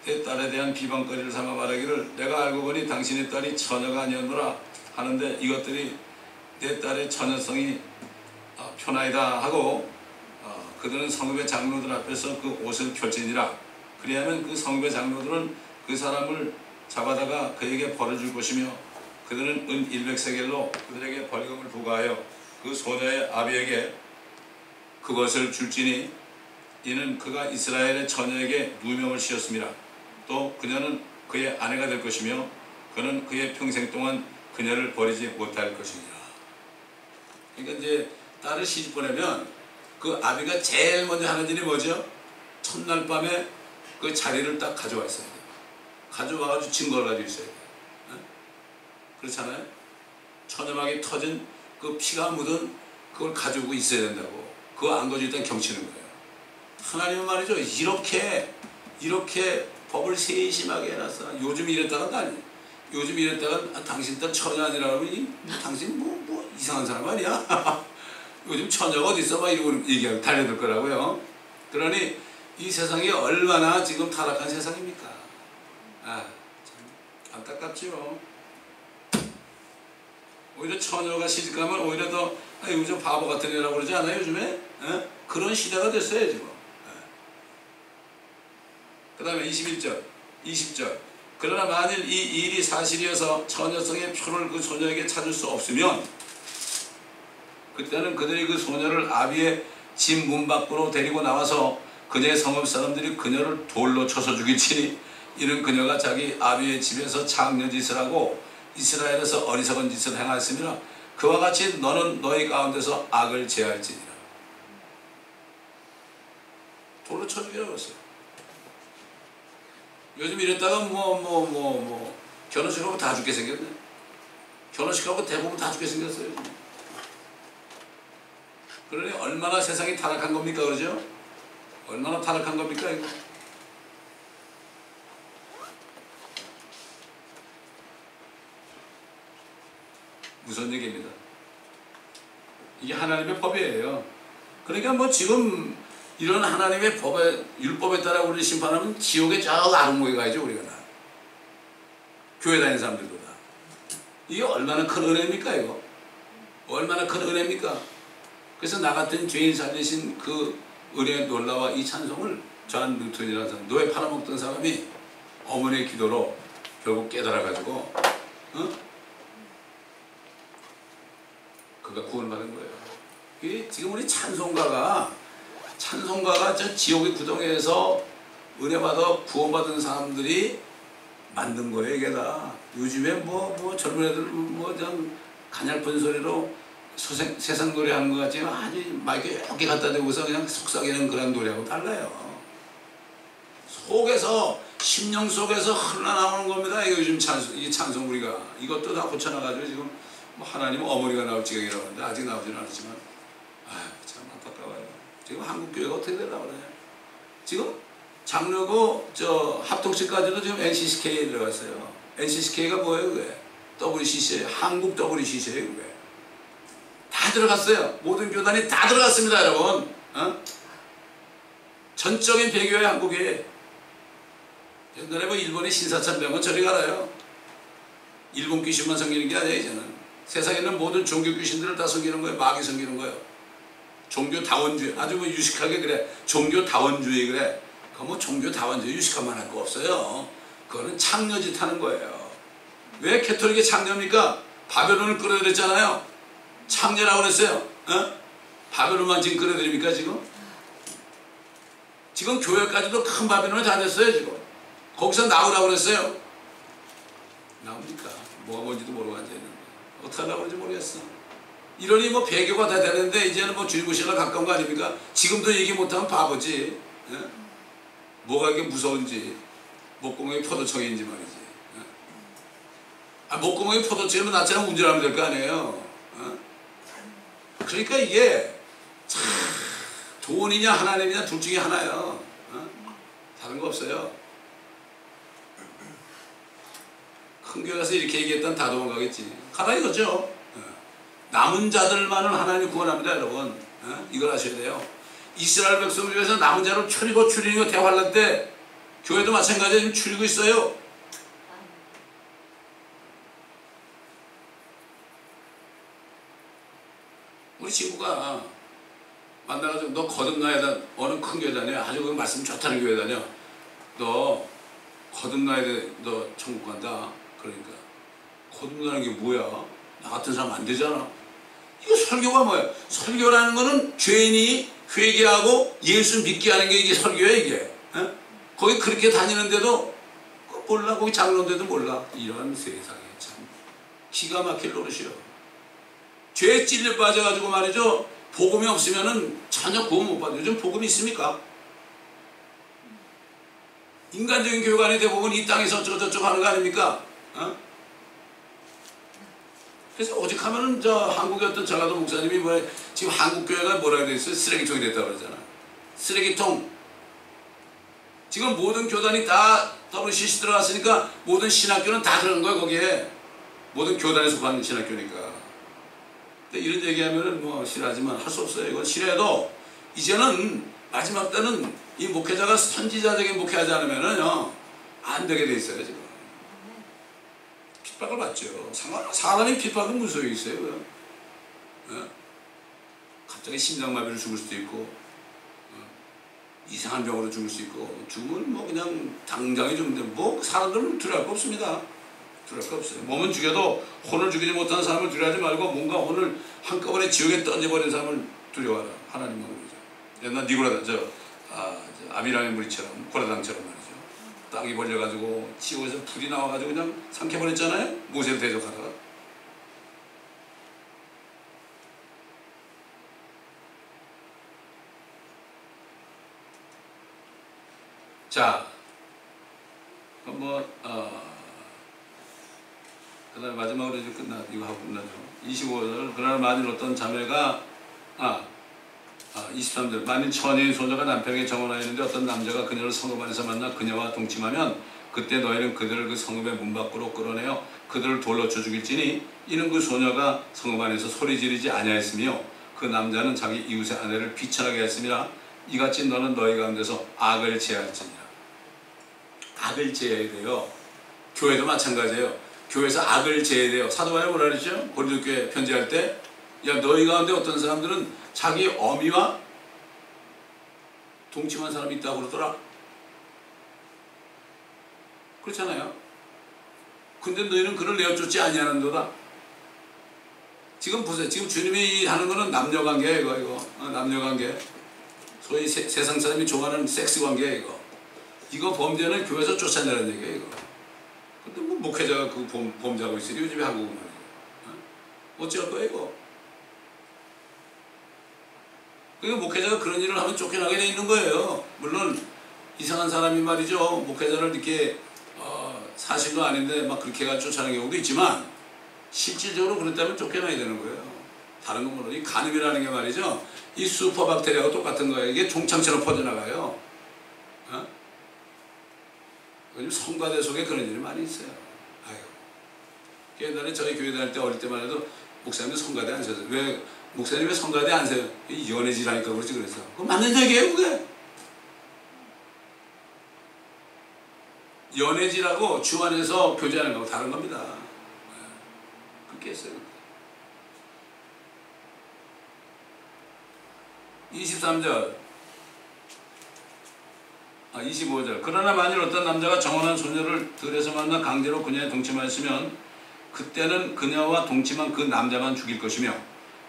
내 딸에 대한 비방거리를 삼아 말하기를 내가 알고 보니 당신의 딸이 처녀가 아니었노라 하는데 이것들이 내 딸의 처녀성이 표나이다 하고 그들은 성읍의 장로들 앞에서 그 옷을 펼치니라. 그리하면 그 성읍의 장로들은 그 사람을 잡아다가 그에게 벌을 줄 것이며 그들은 은 100세겔로 그들에게 벌금을 부과하여 그 소녀의 아비에게 그것을 줄지니 이는 그가 이스라엘의 처녀에게 누명을 씌웠습니다. 또 그녀는 그의 아내가 될 것이며 그는 그의 평생 동안 그녀를 버리지 못할 것이니라. 그러니까 이제 딸을 시집 보내면 그 아비가 제일 먼저 하는 일이 뭐죠? 첫날 밤에 그 자리를 딱 가져와 있어야 돼요. 가져와가지고 증거를 가지고 있어야 돼요. 그렇잖아요? 처녀막이 터진 그 피가 묻은 그걸 가지고 있어야 된다고. 그거 안 가지고 일단 경치는 거예요. 하나님은 말이죠. 이렇게 법을 세심하게 해놨어. 요즘 이랬다가 아니. 요즘 이랬다가 당신 딸 처녀 아니라 그러니 당신 뭐 이상한 사람 아니야? 요즘 처녀가 어딨어? 막 이러고 얘기하고 달려들 거라고요. 그러니 이 세상이 얼마나 지금 타락한 세상입니까? 아, 참 안타깝죠. 오히려 처녀가 시집가면 오히려 더 요즘 바보 같은 애라고 그러지 않아요? 요즘에? 그런 시대가 됐어요 지금. 그 다음에 21절 20절 그러나 만일 이 일이 사실이어서 처녀성의 표를 그 소녀에게 찾을 수 없으면 그때는 그들이 그 소녀를 아비의 집 문 밖으로 데리고 나와서 그녀의 성읍 사람들이 그녀를 돌로 쳐서 죽이치니 이는 그녀가 자기 아비의 집에서 장녀짓을 하고 이스라엘에서 어리석은 짓을 행하였으므로 그와 같이 너는 너희 가운데서 악을 제할지니라. 돌로 쳐 죽이라고 했어요. 요즘 이랬다가 결혼식하고 다 죽게 생겼네. 결혼식하고 대부분 다 죽게 생겼어요. 그러니 얼마나 세상이 타락한 겁니까? 그러죠? 얼마나 타락한 겁니까 이거? 무서운 얘기입니다. 이게 하나님의 법이에요. 그러니까 뭐 지금 이런 하나님의 법에 율법에 따라 우리 심판하면 지옥에 저 아름목에 가야죠 우리가 다. 교회 다니는 사람들도 다. 이게 얼마나 큰 은혜입니까 이거? 얼마나 큰 은혜입니까? 그래서 나 같은 죄인 살리신 그 은혜의 놀라와 이 찬송을 존 뉴턴이라는 사람, 노예 팔아먹던 사람이 어머니의 기도로 결국 깨달아가지고 그가 구원받은 거예요. 이게 지금 우리 찬송가가 저 지옥의 구덩이에서 은혜받아 구원받은 사람들이 만든 거예요 이게 다. 요즘에 뭐 젊은 애들 그냥 가냘픈 소리로 세상 노래하는 것 같지만 아주 마이크 이렇게 갖다 대고서 그냥 속삭이는 그런 노래하고 달라요. 속에서 심령 속에서 흘러나오는 겁니다. 이거 요즘 이 찬송 우리가 이것도 다 고쳐놔가지고 지금 뭐 하나님 어머니가 나올 지경이라고 하는데 아직 나오지는 않았지만 참 안타까워요. 지금 한국교회가 어떻게 되려고 그래요? 지금 장로고 저 합동식까지도 지금 NCCK에 들어갔어요. NCCK가 뭐예요 그게? WCC 한국 WCC예요 그게. 다 들어갔어요. 모든 교단이 다 들어갔습니다 여러분. 전적인 배교의 한국에. 옛날에 뭐 일본의 신사참배은 저리 가라요. 일본 귀신만 섬기는 게 아니야 이제는. 세상에 있는 모든 종교 귀신들을 다 섬기는 거예요. 마귀 섬기는 거예요. 종교 다원주의. 아주 뭐 유식하게 그래. 종교 다원주의 그래. 그거 뭐 종교 다원주의 유식한만 할 거 없어요. 그거는 창녀짓 하는 거예요. 왜 캐톨릭이 창녀입니까? 바벨론을 끌어들였잖아요. 창녀라고 그랬어요. 바벨론만 지금 끌어들입니까 지금? 지금 교회까지도 큰 바벨론이 다 됐어요 지금. 거기서 나오라고 그랬어요. 나옵니까? 뭐가 뭔지도 모르고 앉아있는데 어떻게 하려고 그런지 모르겠어. 이러니 뭐 배교가 다 되는데 이제는 뭐 주일구실과 가까운 거 아닙니까? 지금도 얘기 못하면 바보지. 뭐가 이렇게 무서운지. 목구멍이 포도청인지 말이지. 목구멍이 포도청이면 나처럼 운전하면 될 거 아니에요. 그러니까 이게 참 돈이냐 하나님이냐 둘 중에 하나예요. 다른 거 없어요. 큰 교회 가서 이렇게 얘기했다면 다 도망가겠지. 가라 이거죠. 남은 자들만을 하나님이 구원합니다 여러분. 이걸 아셔야 돼요. 이스라엘 백성을 위해서 남은 자를 추리고 대환란 때 교회도 마찬가지로 지금 추리고 있어요. 우리 친구가 만나가지고 너 거듭나야 돼. 어느 큰 교회 다녀. 아주 그 말씀 좋다는 교회 다녀. 너 거듭나야 돼. 너 천국 간다. 그러니까 거듭나는 게 뭐야? 나 같은 사람 안 되잖아. 이거 설교가 뭐야? 설교라는 거는 죄인이 회개하고 예수 믿게 하는 게 이게 설교야 이게. 거기 그렇게 다니는데도 몰라. 거기 장로인데도 몰라. 이런 세상에 참 기가 막힐 노릇이요. 죄에 찔려 빠져가지고 말이죠. 복음이 없으면은 전혀 구원 못 받아요. 요즘 복음이 있습니까? 인간적인 교육안이 대부분 이 땅에서 어쩌고저쩌고 하는 거 아닙니까? 그래서 오직 하면은 저 한국의 어떤 전라도 목사님이 지금 한국교회가 뭐라 그랬어요? 쓰레기통이 됐다고 그러잖아. 쓰레기통. 지금 모든 교단이 다 WCC 들어갔으니까 모든 신학교는 다 들어간 거예요, 거기에. 모든 교단에 속한 신학교니까. 근데 이런 얘기하면은 뭐 싫어하지만 할 수 없어요. 이건 싫어해도 이제는 마지막 때는 이 목회자가 선지자적인 목회하지 않으면은요, 안 되게 돼 있어요, 지금. 핍박을 받죠. 사람이 핍박은 무슨 소용이 있어요, 예? 갑자기 심장마비로 죽을 수도 있고, 이상한 병으로 죽을 수 있고, 죽으면 뭐 그냥 당장에 죽는데, 뭐 사람들은 두려울 거 없습니다. 두려울 거 없어요. 몸은 죽여도 혼을 죽이지 못하는 사람을 두려워하지 말고 뭔가 혼을 한꺼번에 지옥에 던져버린 사람을 두려워하라. 하나님만 그러죠. 옛날 니고라당, 아비람의 무리처럼, 고라당처럼 말이죠. 땅이 벌려가지고 지옥에서 불이 나와가지고 그냥 삼켜버렸잖아요. 모세를 대적하다가. 자, 그럼 그 다음에 마지막으로 이제 이거 하고 끝나죠. 25절. 그러나 만일 어떤 자매가, 23절. 만일 처녀인 소녀가 남편에게 정혼하였는데 어떤 남자가 그녀를 성읍 안에서 만나 그녀와 동침하면 그때 너희는 그들을 그 성읍의 문 밖으로 끌어내어 그들을 돌로 쳐 죽일지니 이는 그 소녀가 성읍 안에서 소리 지르지 아니하였으며 그 남자는 자기 이웃의 아내를 비천하게 했음이라. 이같이 너는 너희 가운데서 악을 제할지니라. 악을 제해야 돼요. 교회도 마찬가지예요. 교회에서 악을 제해야 돼요. 사도 바울이 뭐라 그랬죠? 고린도교회 편지할 때, 야 너희 가운데 어떤 사람들은 자기 어미와 동침한 사람이 있다고 그러더라. 그렇잖아요. 근데 너희는 그를 내어쫓지 아니하는도다. 지금 보세요. 지금 주님이 하는 거는 남녀관계예요. 이거 남녀관계. 소위 세상 사람이 좋아하는 섹스관계예요. 이거 범죄는 교회에서 쫓아내라는 얘기예요. 이거. 근데 뭐 목회자가 그 범죄하고 있어요. 요즘에 한국은 말이에요. 어찌할 거예요 이거. 그러니까 목회자가 그런 일을 하면 쫓겨나게 돼 있는 거예요. 물론 이상한 사람이 말이죠. 목회자를 이렇게 사실도 아닌데 막 그렇게 해가지고 쫓아내는 경우도 있지만 실질적으로 그랬다면 쫓겨나야 되는 거예요. 다른 건 모르고 이 간음이라는 게 말이죠. 이 슈퍼박테리아하고 똑같은 거예요. 이게 종창처럼 퍼져나가요. 요즘 성가대 속에 그런 일이 많이 있어요. 아유. 옛날에 저희 교회 다닐 때 어릴 때만 해도 목사님이 성가대 안 세요. 왜 목사님 왜 성가대 안 세요? 연애질 하니까 그렇지 그래서. 그거 맞는 얘기예요 그게. 연애질하고 주 안에서 교제하는 거하고 다른 겁니다. 그렇게 했어요. 23절 25절. 그러나 만일 어떤 남자가 정혼한 소녀를 들에서 만나 강제로 그녀에 동침하였으면 그때는 그녀와 동침한 그 남자만 죽일 것이며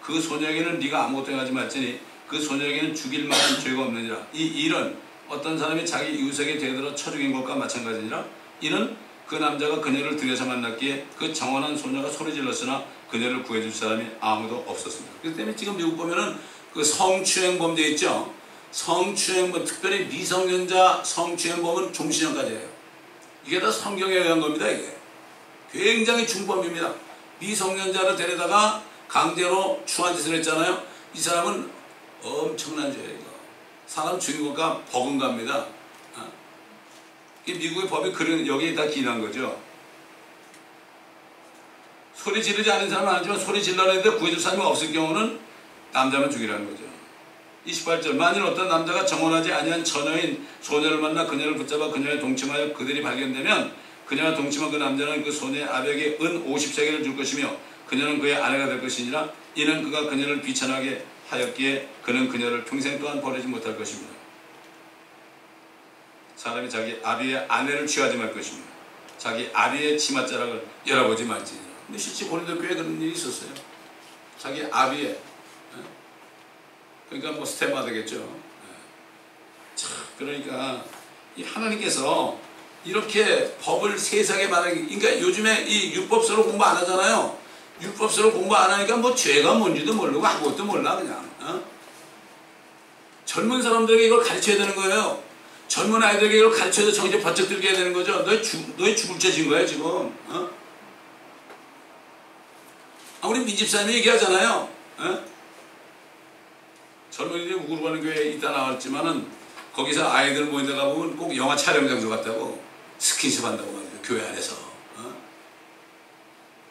그 소녀에게는 네가 아무것도 행하지 말지니 그 소녀에게는 죽일 만한 죄가 없느니라. 이 일은 어떤 사람이 자기 이웃에게 대들어 쳐 죽인 것과 마찬가지니라. 이는 그 남자가 그녀를 들에서 만났기에 그 정혼한 소녀가 소리 질렀으나 그녀를 구해줄 사람이 아무도 없었습니다. 그렇기 때문에 지금 미국 보면은 그 성추행 범죄 있죠. 성추행범, 특별히 미성년자 성추행범은 종신형까지예요. 이게 다 성경에 의한 겁니다. 이게 굉장히 중범입니다. 미성년자를 데려다가 강제로 추한 짓을 했잖아요. 이 사람은 엄청난 죄예요. 사람 죽인 것과 버금갑니다. 미국의 법이 여기에 다 기인한 거죠. 소리 지르지 않은 사람은 아니지만 소리 질러내는데 구해줄 사람이 없을 경우는 남자만 죽이라는 거죠. 28절. 만일 어떤 남자가 정혼하지 아니한 처녀인 소녀를 만나 그녀를 붙잡아 그녀에 동침하여 그들이 발견되면 그녀와 동침한 그 남자는 그 소녀의 아베에게 은 50세겔을 줄 것이며 그녀는 그의 아내가 될 것이니라. 이는 그가 그녀를 비천하게 하였기에 그는 그녀를 평생 동안 버리지 못할 것입니다. 사람이 자기 아비의 아내를 취하지 말 것이며 자기 아비의 치맛자락을 열어보지 말지니라. 근데 실제 고린도 교회에 그런 일이 있었어요. 자기 아비의, 그러니까 뭐 스테마 되겠죠. 참, 그러니까 이 하나님께서 이렇게 법을 세상에 말하기, 그러니까 요즘에 이 율법서로 공부 안 하잖아요. 율법서로 공부 안 하니까 뭐 죄가 뭔지도 모르고 아무것도 몰라 그냥. 젊은 사람들에게 이걸 가르쳐야 되는 거예요. 젊은 아이들에게 이걸 가르쳐서 정신 바짝 들게 해야 되는 거죠. 너희 죽을 죄진 거야 지금. 우리 민집사님이 얘기하잖아요. 젊은이들이 우르가는 교회에 있다 나왔지만은 거기서 아이들 모인 데 가보면 꼭 영화 촬영장소 같다고 스킨십 한다고 말이죠. 교회 안에서.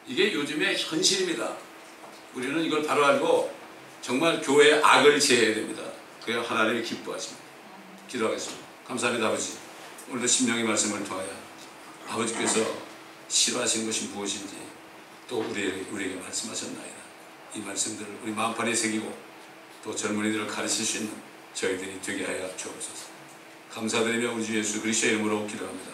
이게 요즘의 현실입니다. 우리는 이걸 바로 알고 정말 교회의 악을 제해야 됩니다. 그래야 하나님이 기뻐하십니다. 기도하겠습니다. 감사합니다. 아버지. 오늘도 심령의 말씀을 통하여 아버지께서 싫어하시는 것이 무엇인지 또 우리에게 말씀하셨나이다. 이 말씀들을 우리 마음판에 새기고 또 젊은이들을 가르칠 수 있는 저희들이 되게 하여 주옵소서. 감사드리며 우리 주 예수 그리스도의 이름으로 기도합니다.